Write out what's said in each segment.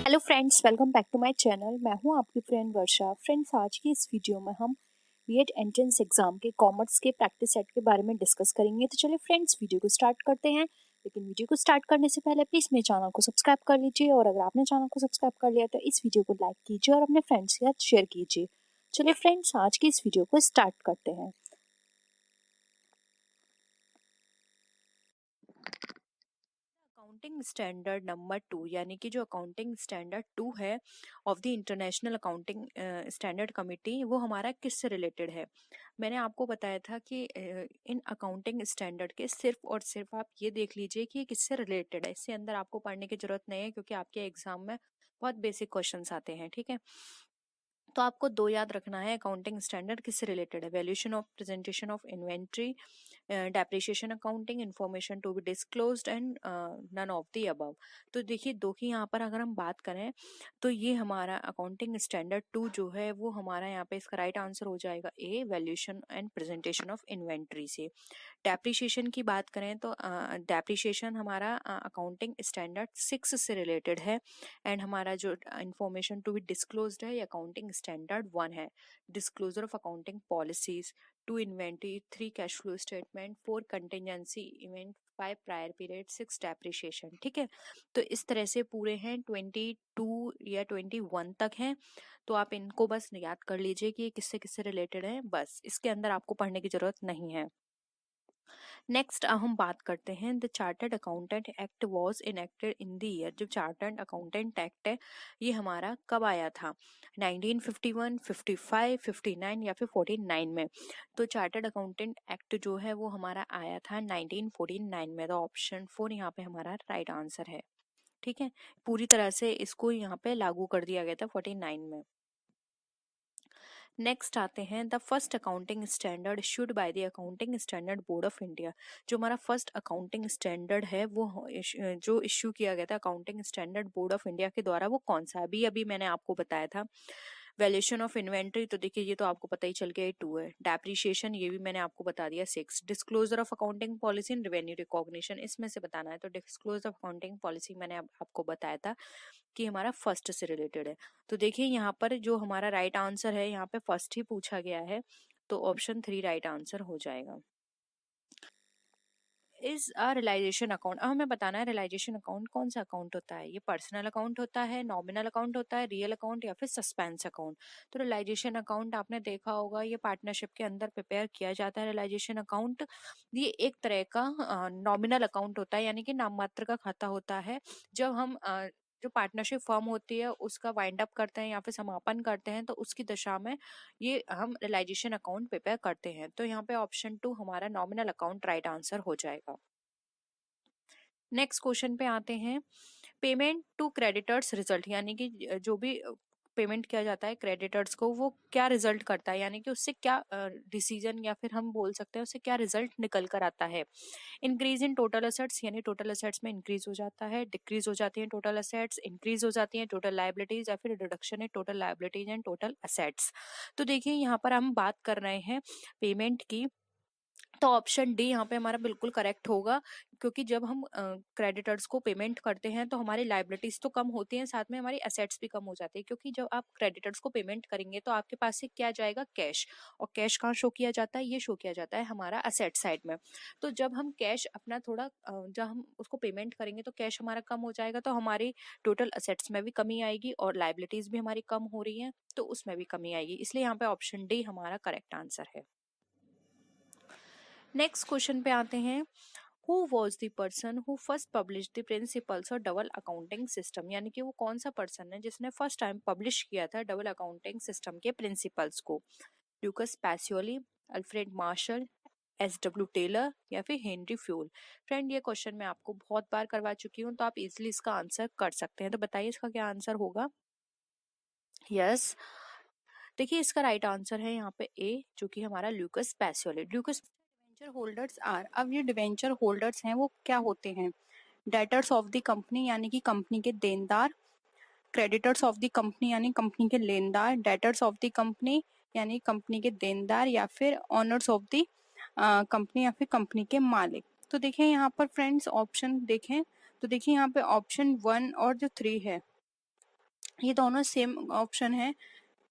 Hello friends, welcome back to my channel. मैं हूं आपकी फ्रेंड वर्षा। फ्रेंड्स, आज की इस वीडियो में हम बीएड एंट्रेंस एग्जाम के कॉमर्स के प्रैक्टिस सेट के बारे में डिस्कस करेंगे। तो चलिए फ्रेंड्स, वीडियो को स्टार्ट करते हैं। लेकिन वीडियो को स्टार्ट करने से पहले प्लीज़ मेरे चैनल को सब्सक्राइब कर लीजिए, और अगर आपने चैनल को सब्सक्राइब कर लिया तो इस वीडियो को लाइक कीजिए और अपने फ्रेंड्स के साथ शेयर कीजिए। चलिए फ्रेंड्स, आज की इस वीडियो को स्टार्ट करते हैं। अकाउंटिंग स्टैंडर्ड नंबर 2 यानी कि जो अकाउंटिंग स्टैंडर्ड 2 है of the international accounting standard committee, वो हमारा किससे रिलेटेड है। मैंने आपको बताया था कि इन अकाउंटिंग स्टैंडर्ड के सिर्फ और सिर्फ आप ये देख लीजिए कि ये किससे रिलेटेड है। इससे अंदर आपको पढ़ने की जरूरत नहीं है, क्योंकि आपके एग्जाम में बहुत बेसिक क्वेश्चंस आते हैं। ठीक है, तो आपको दो याद रखना है अकाउंटिंग स्टैंडर्ड किससे रिलेटेड है। Valuation of presentation of inventory, depreciation accounting, information to be disclosed and none of the above. तो देखिए, दो की यहाँ पर अगर हम बात करें तो ये हमारा अकाउंटिंग स्टैंडर्ड 2 जो है वो हमारा यहाँ पे इसका राइट आंसर हो जाएगा A, valuation and presentation of inventory से। डेप्रिसिएशन की बात करें तो डेप्रिसिएशन हमारा अकाउंटिंग स्टैंडर्ड 6 से रिलेटेड है, एंड हमारा जो इंफॉर्मेशन टू बी डिस्क्लोज्ड है ये अकाउंटिंग स्टैंडर्ड 1 है। Disclosure of accounting policies, 2 inventory, 3 cash flow statement, 4 contingency event, 5 prior period, 6 depreciation. ठीक है, तो इस तरह से पूरे हैं 22 या 21 तक हैं। तो आप इनको बस याद कर लीजिए कि ये किससे किससे रिलेटेड है, बस इसके अंदर आपको पढ़ने की जरूरत नहीं है। नेक्स्ट हम बात करते हैं the chartered accountant act was enacted in the year. जो चार्टर्ड अकाउंटेंट एक्ट है ये हमारा कब आया था, 1951, 55, 59 या फिर 49 में। तो चार्टर्ड अकाउंटेंट एक्ट जो है वो हमारा आया था 1949 में। तो ऑप्शन 4 यहाँ पे हमारा राइट आंसर है। ठीक है, पूरी तरह से इसको यहाँ पे लागू कर दिया गया था 49 में। नेक्स्ट आते हैं the first accounting standard issued by the accounting standard board of India. जो हमारा फर्स्ट अकाउंटिंग स्टैंडर्ड है वो जो इश्यू किया गया था accounting standard board of India के द्वारा, वो कौन सा है। अभी अभी मैंने आपको बताया था वैल्यूएशन ऑफ इन्वेंट्री, तो देखिए ये तो आपको पता ही चल गया 2 है। डेप्रिसिएशन ये भी मैंने आपको बता दिया 6। Disclosure of accounting policy and revenue recognition, इसमें से बताना है तो डिस्क्लोजर ऑफ अकाउंटिंग पॉलिसी मैंने आपको बताया था कि हमारा फर्स्ट से रिलेटेड है। तो देखिए यहाँ पर जो हमारा राइट आंसर है, यहाँ पे फर्स्ट ही पूछा गया है, तो ऑप्शन 3 राइट आंसर हो जाएगा। इज अ रियलाइजेशन अकाउंट, अब हमें बताना है रियलाइजेशन अकाउंट कौन सा अकाउंट होता है। ये पर्सनल अकाउंट होता है, नॉमिनल अकाउंट होता है, रियल अकाउंट या फिर सस्पेंस अकाउंट। तो रियलाइजेशन अकाउंट आपने देखा होगा ये पार्टनरशिप के अंदर प्रिपेयर किया जाता है। रियलाइजेशन अकाउंट ये एक तरह का नॉमिनल अकाउंट होता है, यानी कि नाम मात्र का खाता होता है। जब हम जो पार्टनरशिप फर्म होती है उसका वाइंड अप करते हैं या फिर समापन करते हैं, तो उसकी दशा में ये हम रियलाइजेशन अकाउंट प्रिपेयर करते हैं। तो यहाँ पे ऑप्शन 2 हमारा नॉमिनल अकाउंट राइट आंसर हो जाएगा। नेक्स्ट क्वेश्चन पे आते हैं, पेमेंट टू क्रेडिटर्स रिजल्ट, यानी कि जो भी पेमेंट किया जाता है क्रेडिटर्स को वो क्या रिजल्ट करता है, यानी कि उससे क्या डिसीजन या फिर हम बोल सकते हैं उससे क्या रिजल्ट निकल कर आता है। इंक्रीज इन टोटल असेट्स, यानी टोटल असेट्स में इंक्रीज हो जाता है, डिक्रीज हो जाती है टोटल असेट्स, इंक्रीज हो जाती है टोटल लाइबिलिटीज, या फिर reduction in total liabilities and total assets. तो देखिए यहाँ पर हम बात कर रहे हैं पेमेंट की, तो ऑप्शन डी यहाँ पे हमारा बिल्कुल करेक्ट होगा, क्योंकि जब हम क्रेडिटर्स को पेमेंट करते हैं तो हमारी लाइबिलिटीज तो कम होती हैं, साथ में हमारी असेट्स भी कम हो जाती है। क्योंकि जब आप क्रेडिटर्स को पेमेंट करेंगे तो आपके पास से क्या जाएगा, कैश, और कैश कहाँ शो किया जाता है, ये शो किया जाता है हमारा असेट साइड में। तो जब हम कैश अपना थोड़ा जब हम उसको पेमेंट करेंगे तो कैश हमारा कम हो जाएगा, तो हमारी टोटल असेट्स में भी कमी आएगी और लाइबिलिटीज भी हमारी कम हो रही है तो उसमें भी कमी आएगी। इसलिए यहाँ पे ऑप्शन डी हमारा करेक्ट आंसर है। नेक्स्ट क्वेश्चन पे आते हैं, who was the person who first publish the principles और डबल अकाउंटिंग सिस्टम, यानी कि वो कौन सा पर्सन है जिसने फर्स्ट टाइम पब्लिश किया था डबल अकाउंटिंग सिस्टम के प्रिंसिपल्स को। Lucas Pacioli, Alfred Marshall, S W Taylor या फिर हेनरी फ्यूल। फ्रेंड, ये क्वेश्चन मैं आपको बहुत बार करवा चुकी हूँ, तो आप इजिली इसका आंसर कर सकते हैं। तो बताइए इसका क्या आंसर होगा। यस, देखिए इसका राइट आंसर है यहाँ पे ए, जो कि हमारा Lucas Pacioli. Lucas debenture holders are, अब ये डिवेंचर होल्डर्स हैं वो क्या होते हैं, डेटर्स ऑफ द कंपनी, यानी कि कंपनी के देनदार, क्रेडिटर्स ऑफ द कंपनी यानी कंपनी के लेनदार, डेटर्स ऑफ द कंपनी यानी कंपनी के देनदार, या फिर ऑनर्स ऑफ द कंपनी या फिर कंपनी के मालिक। तो देखिए यहाँ पर फ्रेंड्स ऑप्शन देखें, तो देखिए यहाँ पे ऑप्शन 1 और जो 3 है ये दोनों सेम ऑप्शन है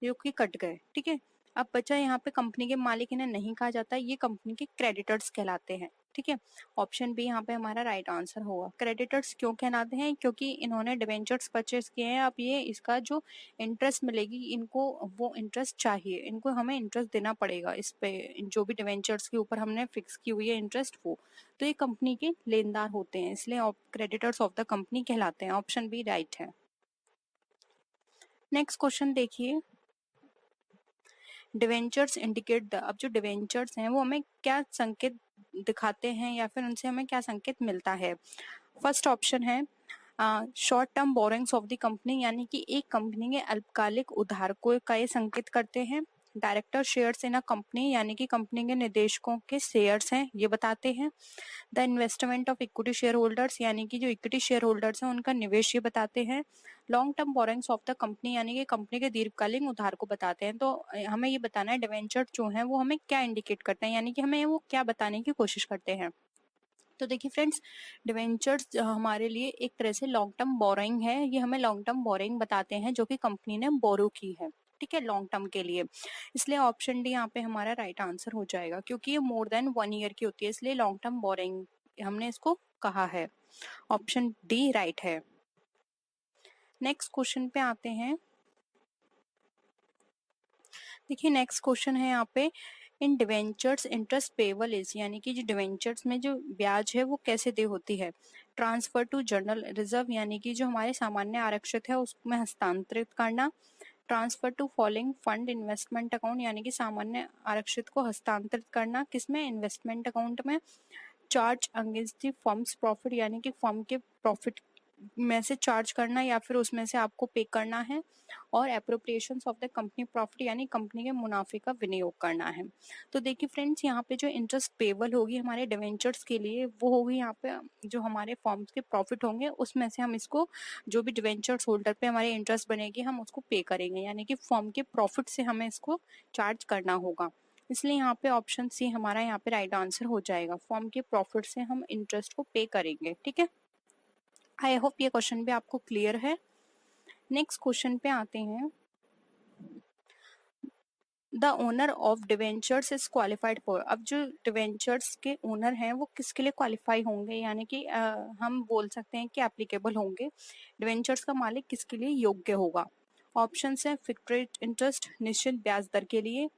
जो कि कट गए, ठीक है। अब बचा यहाँ पे कंपनी के मालिक, इन्हें नहीं कहा जाता, ये कंपनी के क्रेडिटर्स कहलाते हैं, ठीक है। ऑप्शन बी यहाँ पे हमारा राइट आंसर होगा। क्रेडिटर्स क्यों कहलाते हैं? क्योंकि इन्होंने डिवेंचर्स परचेस किए हैं, अब ये इसका जो इंटरेस्ट मिलेगी इनको, वो इंटरेस्ट चाहिए, इनको हमें इंटरेस्ट देना पड़ेगा इस पे, जो भी डिवेंचर्स के ऊपर हमने फिक्स की हुई है इंटरेस्ट वो, तो ये कंपनी के लेनदार होते हैं, इसलिए क्रेडिटर्स ऑफ द कंपनी कहलाते हैं। ऑप्शन बी राइट है। नेक्स्ट क्वेश्चन देखिए, डिवेंचर्स इंडिकेट द, अब जो डिवेंचर्स हैं वो हमें क्या संकेत दिखाते हैं या फिर उनसे हमें क्या संकेत मिलता है? फर्स्ट ऑप्शन है short term borrowings of the company, यानी कि एक कंपनी के अल्पकालिक उधार को का ये संकेत करते हैं। Director shares in a company, यानी कि कंपनी के निदेशकों के शेयर्स हैं ये बताते हैं। The investment of equity share holders, यानी कि जो इक्विटी शेयर होल्डर्स हैं उनका निवेश ये बताते हैं। Long term borrowings of the company, यानी कि कंपनी के दीर्घकालीन उधार को बताते हैं। तो हमें ये बताना है डिवेंचर जो है वो हमें क्या इंडिकेट करते हैं, यानी कि हमें वो क्या बताने की कोशिश करते हैं। तो देखिए फ्रेंड्स, डिवेंचर्स हमारे लिए एक तरह से लॉन्ग टर्म बोरोइंग है, ये हमें लॉन्ग टर्म बोरोइंग बताते हैं जो कि कंपनी ने बोरो की है, ठीक है, लॉन्ग टर्म के लिए। इसलिए ऑप्शन डी यहाँ पे हमारा राइट आंसर हो जाएगा, क्योंकि ये मोर देन 1 ईयर की होती है, इसलिए लॉन्ग टर्म बोरोइंग हमने इसको कहा है। ऑप्शन डी राइट है। नेक्स्ट क्वेश्चन पे आते हैं। देखिए नेक्स्ट क्वेश्चन है यहाँ पे, इन डिवेंचर्स इंटरेस्ट पेबल इज, यानी कि जो डिवेंचर्स में जो ब्याज है वो कैसे दे होती है? ट्रांसफर टू जनरल रिजर्व, यानी कि जो हमारे सामान्य आरक्षित है उसमें हस्तांतरित करना। Transfer to following fund investment account, यानी कि सामान्य आरक्षित को हस्तांतरित करना किसमें? इन्वेस्टमेंट अकाउंट में। Charge against the firm's profit, यानी कि फर्म के प्रॉफिट में से चार्ज करना या फिर उसमें से आपको पे करना है। और appropriation of the company profit, यानी कंपनी के मुनाफे का विनियोग करना है। तो देखिए फ्रेंड्स, यहाँ पे जो इंटरेस्ट पेबल होगी हमारे डिवेंचर्स के लिए वो होगी यहाँ पे जो हमारे फर्म्स के प्रॉफिट होंगे उसमें से हम इसको, जो भी डिवेंचर्स होल्डर पे हमारे इंटरेस्ट बनेगी हम उसको पे करेंगे, यानी कि फर्म के प्रॉफिट से हमें इसको चार्ज करना होगा। इसलिए यहाँ पे ऑप्शन सी हमारा यहाँ पे राइट आंसर हो जाएगा, फर्म के प्रॉफिट से हम इंटरेस्ट को पे करेंगे, ठीक है। आई होप ये क्वेश्चन भी आपको क्लियर है। नेक्स्ट क्वेश्चन पे आते हैं। The owner of debentures is qualified for, अब जो डिवेंचर्स के ओनर हैं वो किसके लिए क्वालिफाई होंगे, यानी कि हम बोल सकते हैं कि एप्लीकेबल होंगे, डिवेंचर्स का मालिक किसके लिए योग्य होगा? ऑप्शन है फिक्स्ड रेट इंटरेस्ट, निश्चित ब्याज दर के लिए।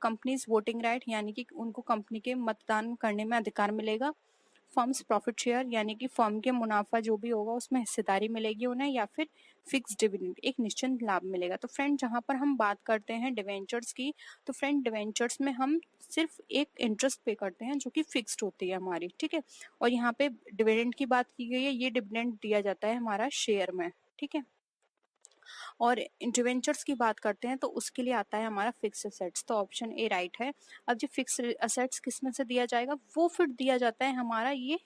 कंपनीज वोटिंग राइट, यानी कि उनको कंपनी के मतदान करने में अधिकार मिलेगा। फर्म्स प्रॉफिट शेयर, यानी कि फर्म के मुनाफा जो भी होगा उसमें हिस्सेदारी मिलेगी उन्हें। या फिर फिक्स डिविडेंड, एक निश्चित लाभ मिलेगा। तो फ्रेंड जहां पर हम बात करते हैं डिवेंचर्स की, तो फ्रेंड डिवेंचर्स में हम सिर्फ एक इंटरेस्ट पे करते हैं जो कि फिक्स्ड होती है हमारी, ठीक है। और यहाँ पे डिविडेंड की बात की गई है, ये डिविडेंड दिया जाता है हमारा शेयर में, ठीक है। और डिवेंचर्स की बात करते हैं तो उसके लिए आता है हमारा फिक्स असेट्स, तो ऑप्शन ए राइट है। अब जो फिक्स असेट्स किस में से दिया जाएगा, वो फिर दिया जाता है हमारा ये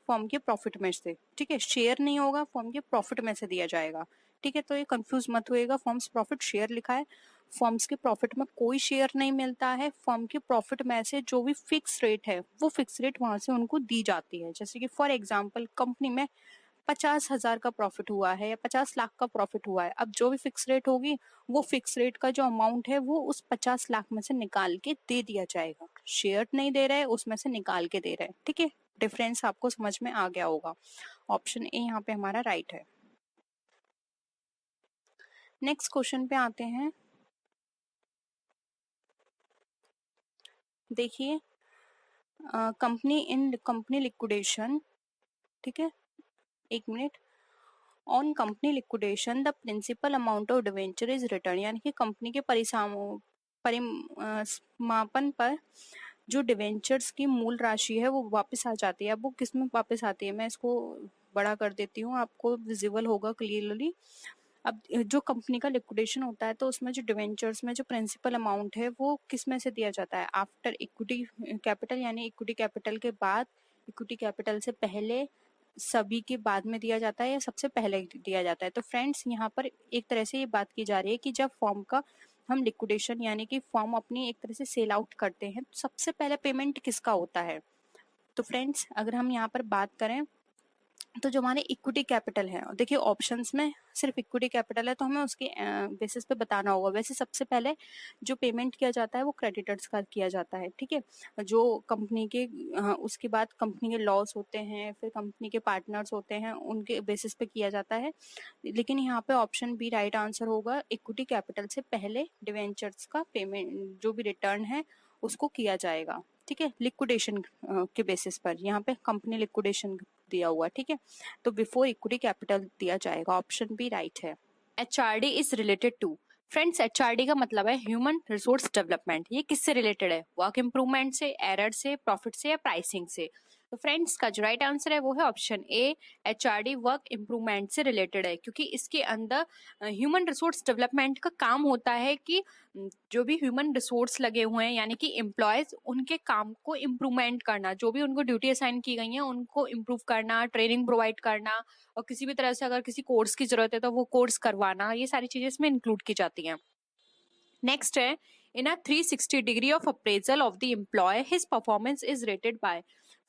फर्म के प्रॉफिट में से, ठीक है। शेयर नहीं होगा, फर्म के प्रॉफिट में से दिया जाएगा, ठीक है। तो ये कंफ्यूज मत होएगा, फर्म्स प्रॉफिट शेयर लिखा है, फर्म्स के प्रॉफिट में कोई शेयर नहीं मिलता है, फर्म के प्रॉफिट में से जो भी फिक्स रेट है वो फिक्स रेट वहां से उनको दी जाती है। जैसे कि फॉर एग्जाम्पल कंपनी में 50,000 का प्रॉफिट हुआ है या 50 लाख का प्रॉफिट हुआ है, अब जो भी फिक्स रेट होगी वो फिक्स रेट का जो अमाउंट है वो उस 50 लाख में से निकाल के दे दिया जाएगा। शेयर नहीं दे रहे, उसमें से निकाल के दे रहे हैं, ठीक है। डिफरेंस आपको समझ में आ गया होगा। ऑप्शन ए यहाँ पे हमारा राइट है। नेक्स्ट क्वेश्चन पे आते हैं। देखिए कंपनी लिक्विडेशन, ठीक है, एक minute. On company liquidation the principal amount of debenture is return, यानी कि कंपनी के परिसमापन पर जो डिवेंचर्स की मूल राशि है वो वापस आ जाती है। अब वो किस में वापस आती है, मैं इसको बड़ा कर देती हूँ, आपको विजिबल होगा क्लियरली। अब जो कंपनी का लिक्विडेशन होता है तो उसमें जो डिवेंचर्स में जो प्रिंसिपल अमाउंट है वो किस में से दिया जाता है? आफ्टर इक्विटी कैपिटल, यानी इक्विटी कैपिटल के बाद, इक्विटी कैपिटल से पहले, सभी के बाद में दिया जाता है या सबसे पहले दिया जाता है? तो फ्रेंड्स यहाँ पर एक तरह से ये बात की जा रही है कि जब फॉर्म का हम लिक्विडेशन, यानी कि फॉर्म अपनी एक तरह से सेल आउट करते हैं तो सबसे पहले पेमेंट किसका होता है? तो फ्रेंड्स अगर हम यहाँ पर बात करें तो जो हमारे इक्विटी कैपिटल है, देखिए ऑप्शंस में सिर्फ इक्विटी कैपिटल है तो हमें उसके बेसिस पे बताना होगा। वैसे सबसे पहले जो पेमेंट किया जाता है वो क्रेडिटर्स का किया जाता है, ठीक है। जो कंपनी के उसके बाद कंपनी के लॉस होते हैं, फिर कंपनी के पार्टनर्स होते हैं, उनके बेसिस पे किया जाता है। लेकिन यहाँ पे ऑप्शन बी राइट आंसर होगा, इक्विटी कैपिटल से पहले डिवेंचर्स का पेमेंट जो भी रिटर्न है उसको किया जाएगा, ठीक है, लिक्विडेशन के बेसिस पर। यहाँ पे कंपनी लिक्विडेशन दिया हुआ, ठीक है, तो बिफोर इक्विटी कैपिटल दिया जाएगा। ऑप्शन बी राइट है। HRD is related to, friends HRD का मतलब है ह्यूमन रिसोर्स डेवलपमेंट। ये किससे रिलेटेड है? वर्क इंप्रूवमेंट से, एरर से, प्रॉफिट से या प्राइसिंग से? तो फ्रेंड्स का जो राइट आंसर है वो है option A, HRD work improvement से रिलेटेड है, क्योंकि इसके अंदर ह्यूमन रिसोर्स डेवलपमेंट का काम होता है कि जो भी ह्यूमन रिसोर्स लगे हुए हैं यानी कि एम्प्लॉयज, उनके काम को इम्प्रूवमेंट करना, जो भी उनको ड्यूटी असाइन की गई है उनको इम्प्रूव करना, ट्रेनिंग प्रोवाइड करना, और किसी भी तरह से अगर किसी कोर्स की जरूरत है तो वो कोर्स करवाना, ये सारी चीजें इसमें इंक्लूड की जाती हैं। नेक्स्ट है, in a 360 degree of appraisal of the employee his performance is rated by.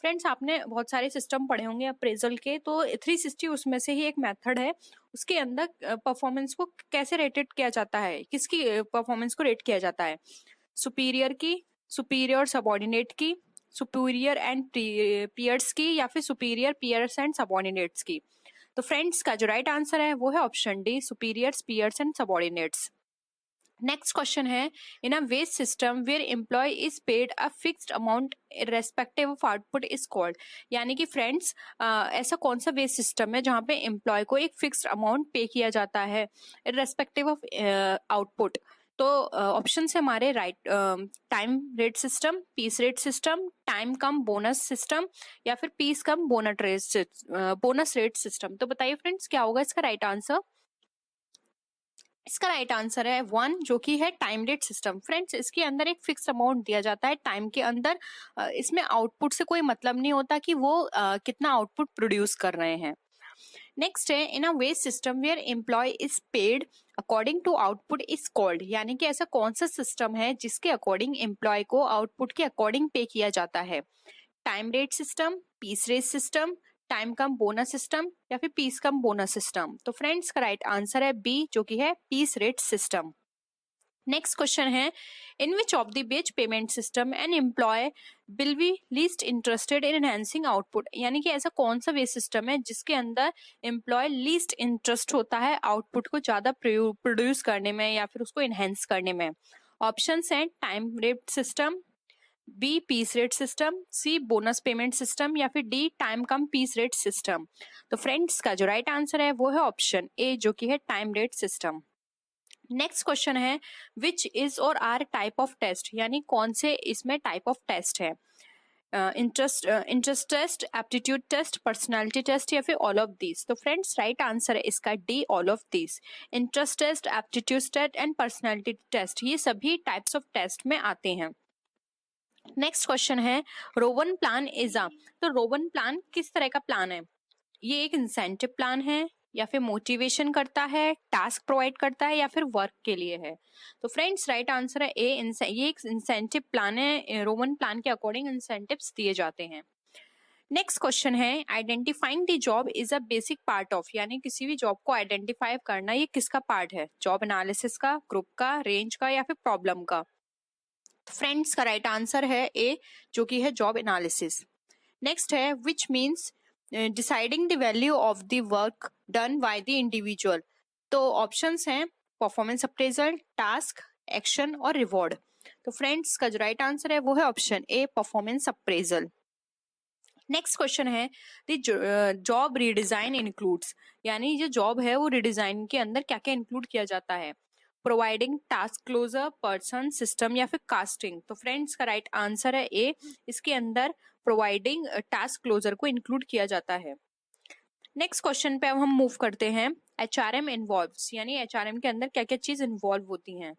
Friends आपने बहुत सारे सिस्टम पढ़े होंगे अप्रेजल के, तो 360 उसमें से ही एक मेथड है। उसके अंदर परफॉर्मेंस को कैसे रेटेड किया जाता है, किसकी परफॉर्मेंस को रेट किया जाता है? सुपीरियर की, सुपीरियर सबॉर्डिनेट की, सुपीरियर एंड पीयर्स की, या फिर सुपीरियर पीयर्स एंड सबॉर्डिनेट्स की? तो फ्रेंड्स का जो राइट आंसर है वो है option D, superiors peers and subordinates. Next question है, in a wage system where employee is paid a fixed amount respective of output is called. यानी कि फ्रेंड्स ऐसा कौन सा वेज सिस्टम है जहाँ पे एम्प्लॉय को एक फिक्स्ड अमाउंट पे किया जाता है रेस्पेक्टिव ऑफ आउटपुट? तो ऑप्शन है हमारे right, time rate system, piece rate system, time cum bonus system, या फिर piece cum bonus rate system. तो बताइए फ्रेंड्स क्या होगा इसका राइट आंसर? इसका राइट आंसर है 1, जो कि है टाइम रेट सिस्टम। फ्रेंड्स इसके अंदर एक फिक्स अमाउंट दिया जाता है टाइम के अंदर, इसमें आउटपुट से कोई मतलब नहीं होता कि वो कितना आउटपुट प्रोड्यूस कर रहे हैं। नेक्स्ट है, in a wage system where employee is paid according to output is called. यानी कि ऐसा कौन सा सिस्टम है जिसके अकॉर्डिंग एम्प्लॉय को आउटपुट के अकॉर्डिंग पे किया जाता है? Time rate system, piece rate system, time cum bonus system, या फिर पीस कम बोनस सिस्टम? तो फ्रेंड्स का राइट आंसर है बी, जो कि है piece rate system. Next question है, in which of the batch payment system an employee will be least interested in enhancing output. यानी कि ऐसा कौन सा बेस सिस्टम है जिसके अंदर एम्प्लॉय लीस्ट इंटरेस्ट होता है आउटपुट को ज्यादा प्रोड्यूस करने में या फिर उसको एनहेंस करने में? ऑप्शंस हैं time rate system, B piece rate system, C bonus payment system, या फिर D time cum piece rate system? तो फ्रेंड्स का जो राइट आंसर है वो है ऑप्शन ए, जो कि है time rate system. Next question है, which is or are type of test. यानी कौन से इसमें टाइप ऑफ टेस्ट है? Interest test, aptitude test, personality test, या फिर ऑल ऑफ दीज? तो फ्रेंड्स राइट आंसर है इसका D, all of these. Interest test, aptitude test and personality test, ये सभी टाइप्स ऑफ टेस्ट में आते हैं। नेक्स्ट क्वेश्चन है, रोवन प्लान इज अ। तो रोवन प्लान किस तरह का प्लान है? ये एक इंसेंटिव प्लान है, या फिर मोटिवेशन करता है, टास्क प्रोवाइड करता है, या फिर वर्क के लिए है? तो फ्रेंड्स राइट आंसर है ए, ये एक इंसेंटिव प्लान है। रोवन प्लान के अकॉर्डिंग इंसेंटिव्स दिए जाते हैं। नेक्स्ट क्वेश्चन है, identifying the job is a basic part of. यानी किसी भी जॉब को आइडेंटिफाई करना ये किसका पार्ट है? जॉब एनालिसिस का, ग्रुप का, रेंज का, या फिर प्रॉब्लम का? फ्रेंड्स का राइट आंसर है ए, जो कि है जॉब एनालिसिस। नेक्स्ट है, which means deciding the value of the work done by the individual. तो ऑप्शंस हैं परफॉर्मेंस अप्रेजल, टास्क, एक्शन और रिवॉर्ड। तो फ्रेंड्स का जो राइट आंसर है वो है option A, performance appraisal. Next question है, द जॉब रीडिजाइन इंक्लूड्स। यानी जो जॉब है वो रिडिजाइन के अंदर क्या क्या इंक्लूड किया जाता है? Providing task closure, person, system, या फिर कास्टिंग? तो फ्रेंड्स का राइट आंसर है ए, इसके अंदर प्रोवाइडिंग टास्क क्लोजर को इंक्लूड किया जाता है। नेक्स्ट क्वेश्चन पे अब हम मूव करते हैं, HRM इन्वॉल्व्स। यानी HRM के अंदर क्या क्या चीज इन्वॉल्व होती हैं?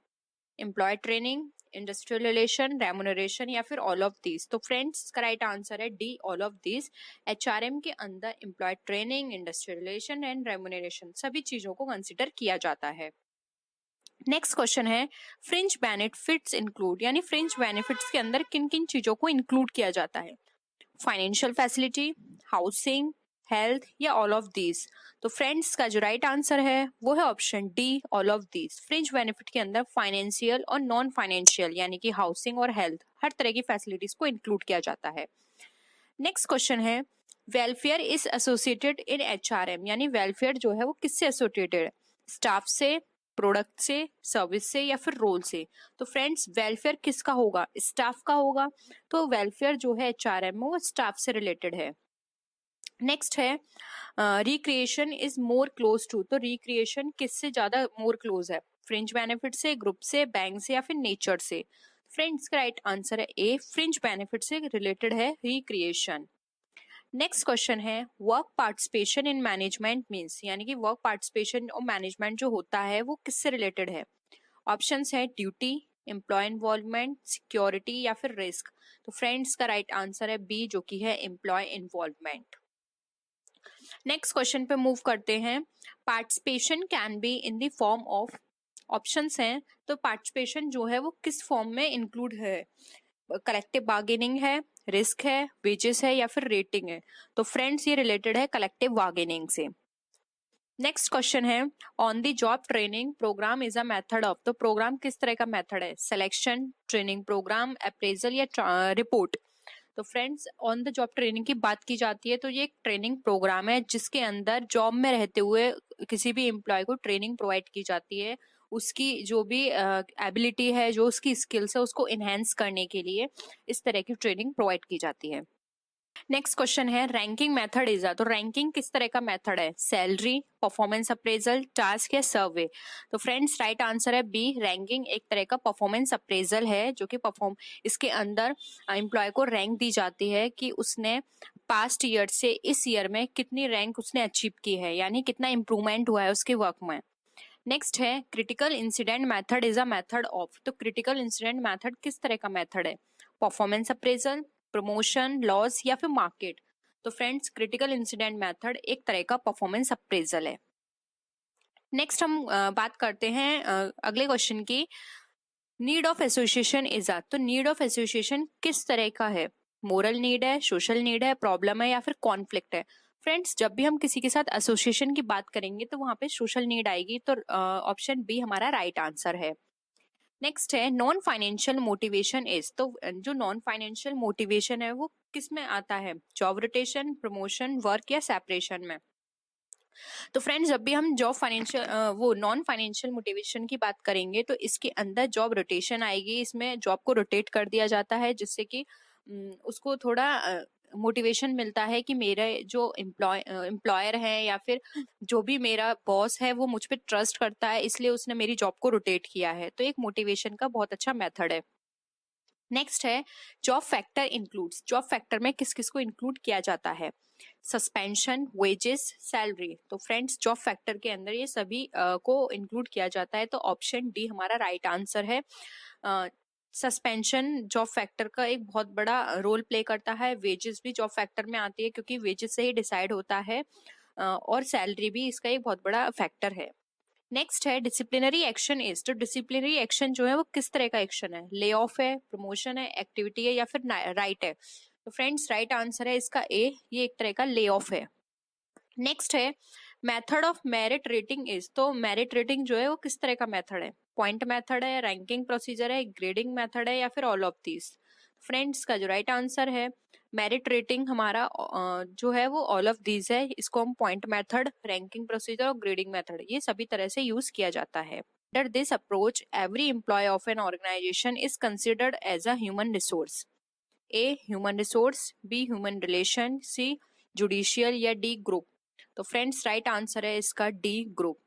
Employee training, industrial relation, remuneration, या फिर ऑल ऑफ दीज? तो फ्रेंड्स का राइट आंसर है D, all of these. HRM के अंदर employee training, industrial relation and remuneration सभी चीजों को कंसिडर किया जाता है। नेक्स्ट क्वेश्चन है, फ्रिंज बेनिफिट्स इंक्लूड। यानी फ्रिंज बेनिफिट्स के अंदर किन किन चीजों को इंक्लूड किया जाता है? फाइनेंशियल फैसिलिटी, हाउसिंग, हेल्थ या ऑल ऑफ दीज? तो फ्रेंड्स का जो राइट आंसर है वो है option D, all of these. Fringe benefit के अंदर फाइनेंशियल और नॉन फाइनेंशियल यानी कि हाउसिंग और हेल्थ हर तरह की फैसिलिटीज को इंक्लूड किया जाता है। नेक्स्ट क्वेश्चन है, welfare is associated in HRM, यानी वेलफेयर जो है वो किससे एसोसिएटेड है? स्टाफ से, प्रोडक्ट से, सर्विस से या फिर रोल से? तो फ्रेंड्स वेलफेयर किसका होगा? स्टाफ का होगा। तो वेलफेयर जो है एचआरएम में वो स्टाफ से रिलेटेड है। नेक्स्ट है, recreation is more close to, तो रिक्रिएशन किससे ज्यादा मोर क्लोज है? फ्रिंज बेनिफिट से, ग्रुप से, बैंक से या फिर नेचर से? फ्रेंड्स का राइट आंसर है ए, फ्रिंज बेनिफिट से रिलेटेड है रिक्रिएशन। नेक्स्ट क्वेश्चन है, work participation in management means, यानी कि वर्क पार्टिसिपेशन और मैनेजमेंट जो होता है वो किससे रिलेटेड है? ऑप्शंस है ड्यूटी, एम्प्लॉय इन्वॉल्वमेंट, सिक्योरिटी या फिर रिस्क? तो फ्रेंड्स का राइट आंसर है बी, जो कि है एम्प्लॉय इन्वॉल्वमेंट। नेक्स्ट क्वेश्चन पे मूव करते हैं, participation can be in the form of, options हैं तो पार्टिसिपेशन जो है वो किस फॉर्म में इंक्लूड है? कलेक्टिव बार्गेनिंग है, रिस्क है, वेजेस है या फिर रेटिंग है? तो फ्रेंड्स ये रिलेटेड है कलेक्टिव बार्गेनिंग से। नेक्स्ट क्वेश्चन है, on the job training program is a method of, तो प्रोग्राम किस तरह का मेथड है? सिलेक्शन, ट्रेनिंग प्रोग्राम, अप्रेजल या रिपोर्ट? तो friends on the job training की बात की जाती है तो ये एक ट्रेनिंग प्रोग्राम है जिसके अंदर जॉब में रहते हुए किसी भी एम्प्लॉय को ट्रेनिंग प्रोवाइड की जाती है, उसकी जो भी एबिलिटी है, जो उसकी स्किल्स है उसको इनहेंस करने के लिए इस तरह की ट्रेनिंग प्रोवाइड की जाती है। नेक्स्ट क्वेश्चन है, रैंकिंग मेथड इज, तो रैंकिंग किस तरह का मेथड है? सैलरी, परफॉर्मेंस अप्रेजल, टास्क या सर्वे? तो फ्रेंड्स राइट आंसर है बी, रैंकिंग एक तरह का परफॉर्मेंस अप्रेजल है जो कि इसके अंदर एम्प्लॉय को रैंक दी जाती है कि उसने पास्ट ईयर से इस ईयर में कितनी रैंक उसने अचीव की है, यानी कितना इंप्रूवमेंट हुआ है उसके वर्क में। नेक्स्ट है, critical incident method is a method of, तो क्रिटिकल इंसिडेंट मेथड किस तरह का मेथड है? परफॉर्मेंस अप्रेजल, प्रमोशन, लॉस या फिर मार्केट? तो फ्रेंड्स क्रिटिकल इंसिडेंट मेथड एक तरह का परफॉर्मेंस अप्रेजल है। नेक्स्ट हम बात करते हैं अगले क्वेश्चन की, need of association is a, तो नीड ऑफ एसोसिएशन किस तरह का है? मोरल नीड है, सोशल नीड है, प्रॉब्लम है या फिर कॉन्फ्लिक्ट है? फ्रेंड्स जब भी हम किसी के साथ एसोसिएशन की बात करेंगे तो वहां पे सोशल नीड आएगी, तो ऑप्शन बी हमारा राइट आंसर है। नेक्स्ट है, नॉन फाइनेंशियल मोटिवेशन इज, तो जो नॉन फाइनेंशियल मोटिवेशन है वो किस में आता है? जॉब रोटेशन, प्रमोशन, वर्क या सेपरेशन में? तो फ्रेंड्स जब भी हम जॉब फाइनेंशियल वो नॉन फाइनेंशियल मोटिवेशन की बात करेंगे तो इसके अंदर जॉब रोटेशन आएगी, इसमें जॉब को रोटेट कर दिया जाता है जिससे कि उसको थोड़ा मोटिवेशन मिलता है कि मेरे जो एम्प्लॉयर है या फिर जो भी मेरा बॉस है वो मुझ पे ट्रस्ट करता है, इसलिए उसने मेरी जॉब को रोटेट किया है, तो एक मोटिवेशन का बहुत अच्छा मेथड है। नेक्स्ट है, job factor includes, job factor में किस किस को इंक्लूड किया जाता है? Suspension, wages, salary? तो फ्रेंड्स जॉब फैक्टर के अंदर ये सभी को इंक्लूड किया जाता है, तो ऑप्शन डी हमारा राइट आंसर है। सस्पेंशन जॉब फैक्टर का एक बहुत बड़ा रोल प्ले करता है, वेजेस भी जॉब फैक्टर में आती है क्योंकि वेजेस से ही डिसाइड होता है, और सैलरी भी इसका एक बहुत बड़ा फैक्टर है। नेक्स्ट है, डिसिप्लिनरी एक्शन इज, तो डिसिप्लिनरी एक्शन जो है वो किस तरह का एक्शन है? ले ऑफ है, प्रमोशन है, एक्टिविटी है या फिर राइट है? तो फ्रेंड्स राइट आंसर है इसका ए, ये एक तरह का ले ऑफ है। नेक्स्ट है, method of merit rating is, तो मेरिट रेटिंग जो है वो किस तरह का मेथड है? पॉइंट मेथड है, रैंकिंग प्रोसीजर है, ग्रेडिंग मेथड है या फिर ऑल ऑफ दीज? फ्रेंड्स का जो राइट आंसर है मेरिट रेटिंग हमारा जो है वो ऑल ऑफ दीज है, इसको हम पॉइंट मेथड, रैंकिंग प्रोसीजर और ग्रेडिंग मेथड ये सभी तरह से यूज किया जाता है। Under this approach every employee of an organization is considered as a human resource. A human resource, B human relation, C judicial या डी ग्रुप? तो फ्रेंड्स राइट आंसर है इसका डी ग्रुप।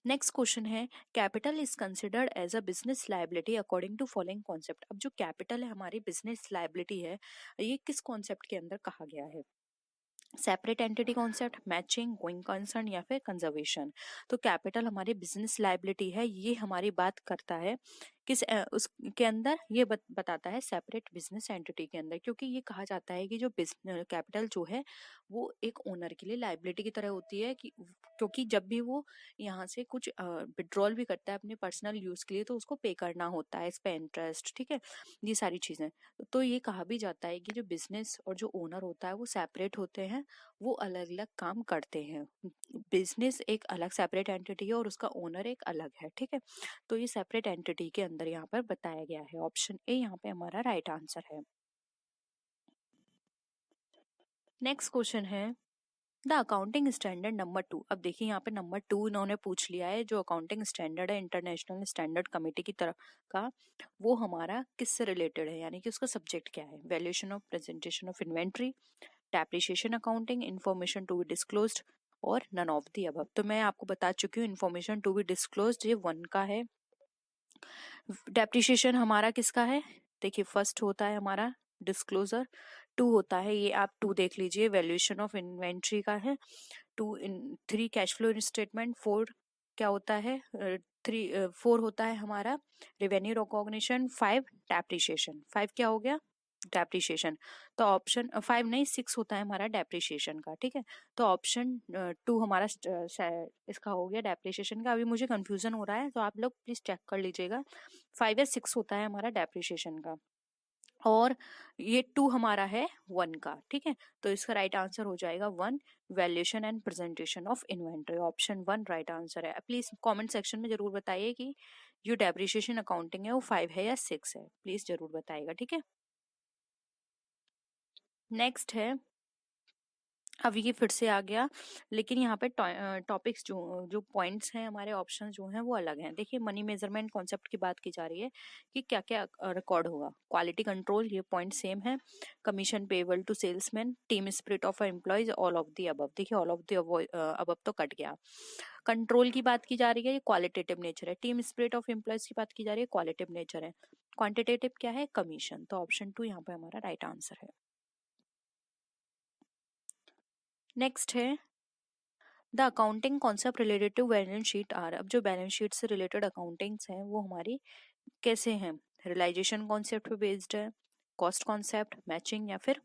नेक्स्ट क्वेश्चन है, capital is considered as a business liability according to following concept. अब जो capital है हमारी business liability है, ये किस कॉन्सेप्ट के अंदर कहा गया है? Separate entity concept, matching, going concern या फिर कंजर्वेशन? तो कैपिटल हमारी बिजनेस लायबिलिटी है, ये हमारी बात करता है उसके अंदर ये बताता है सेपरेट बिजनेस एंटिटी के अंदर, क्योंकि ये कहा जाता है कि जो कैपिटल जो है वो एक ओनर के लिए लायबिलिटी की तरह होती है, कि क्योंकि जब भी वो यहाँ से कुछ विड्रॉल भी करता है अपने पर्सनल यूज के लिए तो उसको पे करना होता है, इस पे इंटरेस्ट, ठीक है, ये सारी चीजें। तो ये कहा भी जाता है कि जो बिजनेस और जो ओनर होता है वो सेपरेट होते हैं, वो अलग अलग काम करते हैं। बिजनेस एक अलग सेपरेट एंटिटी है और उसका ओनर एक अलग है, ठीक है। तो ये सेपरेट एंटिटी के अंदर यहाँ पर बताया गया है। ऑप्शन ए यहाँ पे हमारा राइट आंसर है। नेक्स्ट क्वेश्चन है द अकाउंटिंग स्टैंडर्ड नंबर 2। अब देखिए यहाँ पे नंबर 2 इन्होंने पूछ लिया है। जो अकाउंटिंग स्टैंडर्ड है इंटरनेशनल स्टैंडर्ड कमेटी की तरफ का, वो हमारा किससे रिलेटेड है, यानी कि उसका सब्जेक्ट क्या है। Valuation of presentation of inventory, depreciation accounting, information to be disclosed और नन ऑफ दी अबव। तो मैं आपको बता चुकी हूँ इंफॉर्मेशन टू बी डिस्क्लोज्ड ये 1 का है। डेप्रिसिएशन हमारा किसका है, देखिए फर्स्ट होता है हमारा डिस्क्लोजर, 2 होता है, ये आप 2 देख लीजिए, वैल्यूएशन ऑफ इन्वेंट्री का है। 3 कैश फ्लो स्टेटमेंट, 4 क्या होता है, 4 होता है हमारा रेवेन्यू रिकॉग्निशन, 5 डेप्रिसिएशन, 5 क्या हो गया डेप्रिसिएशन। तो ऑप्शन 5 नहीं 6 होता है हमारा डेप्रिसिएशन का, ठीक है। तो ऑप्शन 2 हमारा इसका हो गया डेप्रिसिएशन का। अभी मुझे कंफ्यूजन हो रहा है तो आप लोग प्लीज चेक कर लीजिएगा, 5 या 6 होता है हमारा डेप्रिसिएशन का, और ये 2 हमारा है 1 का, ठीक है। तो इसका राइट आंसर हो जाएगा 1, valuation and presentation of inventory. Option 1 right answer है। प्लीज कमेंट सेक्शन में जरूर बताइए कि जो डेप्रिसिएशन अकाउंटिंग है वो 5 है या 6 है, प्लीज जरूर बताइएगा, ठीक है। नेक्स्ट है, अब ये फिर से आ गया, लेकिन यहाँ पे टॉपिक्स जो जो पॉइंट्स हैं हमारे ऑप्शन जो हैं वो अलग हैं। देखिए मनी मेजरमेंट कॉन्सेप्ट की बात की जा रही है कि क्या क्या रिकॉर्ड होगा। क्वालिटी कंट्रोल, ये पॉइंट सेम है। Commission payable to salesman, team spirit of employees, all of the above. देखिए ऑल ऑफ दी अबव तो कट गया। कंट्रोल की बात की जा रही है, ये क्वालिटेटिव नेचर है। टीम स्पिरिट ऑफ एम्प्लॉयज की बात की जा रही है, क्वालिटेटिव नेचर है। क्वांटिटेटिव क्या है, कमीशन। तो ऑप्शन 2 यहाँ पे हमारा राइट आंसर है। नेक्स्ट है the accounting concept related to balance sheet are. अब जो बैलेंस शीट से रिलेटेड अकाउंटिंग्स हैं वो हमारी कैसे हैं, रियलाइजेशन कॉन्सेप्ट पे बेस्ड है, कॉस्ट कॉन्सेप्ट, मैचिंग, या फिर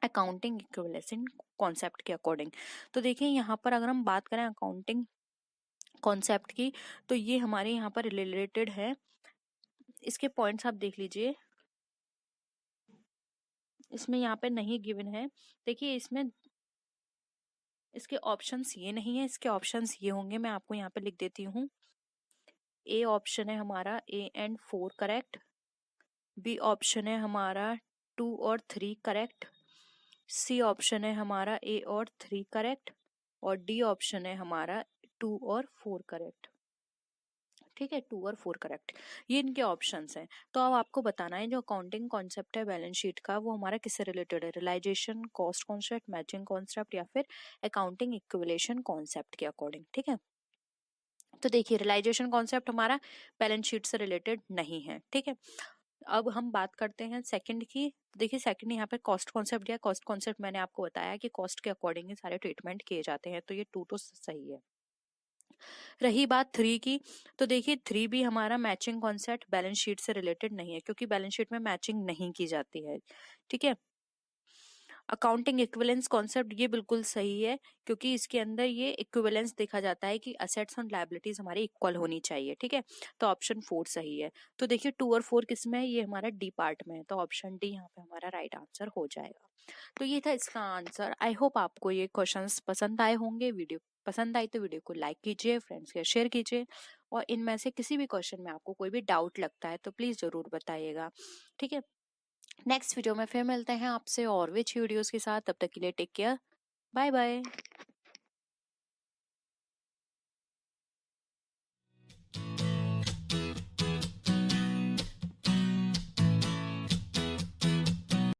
अकाउंटिंग इक्विवेलेंस कॉन्सेप्ट के अकॉर्डिंग। तो देखिए यहाँ पर अगर हम बात करें अकाउंटिंग कॉन्सेप्ट की, तो ये हमारे यहाँ पर रिलेटेड है। इसके पॉइंट्स आप देख लीजिए, इसमें यहाँ पे नहीं गिवन है। देखिए इसमें इसके ऑप्शंस ये नहीं है, इसके ऑप्शंस ये होंगे, मैं आपको यहाँ पे लिख देती हूँ। ए ऑप्शन है हमारा A and 4 correct, B option है हमारा 2 और 3 करेक्ट, सी ऑप्शन है हमारा ए और 3 करेक्ट, और डी ऑप्शन है हमारा 2 और 4 करेक्ट, ठीक है। 2 और 4 करेक्ट, ये इनके ऑप्शंस हैं। तो अब आपको बताना है जो अकाउंटिंग कॉन्सेप्ट है बैलेंस शीट का वो हमारा किससे रिलेटेड है, realization, cost concept, matching concept, या फिर अकाउंटिंग इक्विवेलेंस कॉन्सेप्ट के अकॉर्डिंग, ठीक है। तो देखिए रियलाइजेशन कॉन्सेप्ट हमारा बैलेंस शीट से रिलेटेड नहीं है, ठीक है। अब हम बात करते हैं सेकंड की। देखिए सेकंड यहाँ पे कॉस्ट कॉन्सेप्ट दिया, कॉस्ट कॉन्सेप्ट मैंने आपको बताया कि कॉस्ट के अकॉर्डिंग ही सारे ट्रीटमेंट किए जाते हैं, तो ये 2 तो सही है। रही बात 3 की, तो देखिए 3 भी हमारा मैचिंग कॉन्सेप्ट बैलेंस शीट से रिलेटेड नहीं है, क्योंकि बैलेंस शीट में मैचिंग नहीं की जाती है, ठीक है। अकाउंटिंग इक्विवेलेंस कॉन्सेप्ट ये बिल्कुल सही है, क्योंकि इसके अंदर ये इक्विवेलेंस देखा जाता है कि असेट्स और लायबिलिटीज हमारी इक्वल होनी चाहिए, ठीक है। तो ऑप्शन 4 सही है। तो देखिए 2 और 4 किस में है, ये हमारा डी पार्ट में है, तो ऑप्शन डी यहाँ पे हमारा राइट आंसर हो जाएगा। तो ये था इसका आंसर। आई होप आपको ये क्वेश्चंस पसंद आए होंगे। वीडियो पसंद आई तो वीडियो को लाइक कीजिए, फ्रेंड्स के शेयर कीजिए, और इनमें से किसी भी क्वेश्चन में आपको कोई भी डाउट लगता है तो प्लीज जरूर बताइएगा, ठीक है। नेक्स्ट वीडियो में फिर मिलते हैं आपसे और विच वीडियोस के साथ। तब तक के लिए टेक केयर, बाय बाय।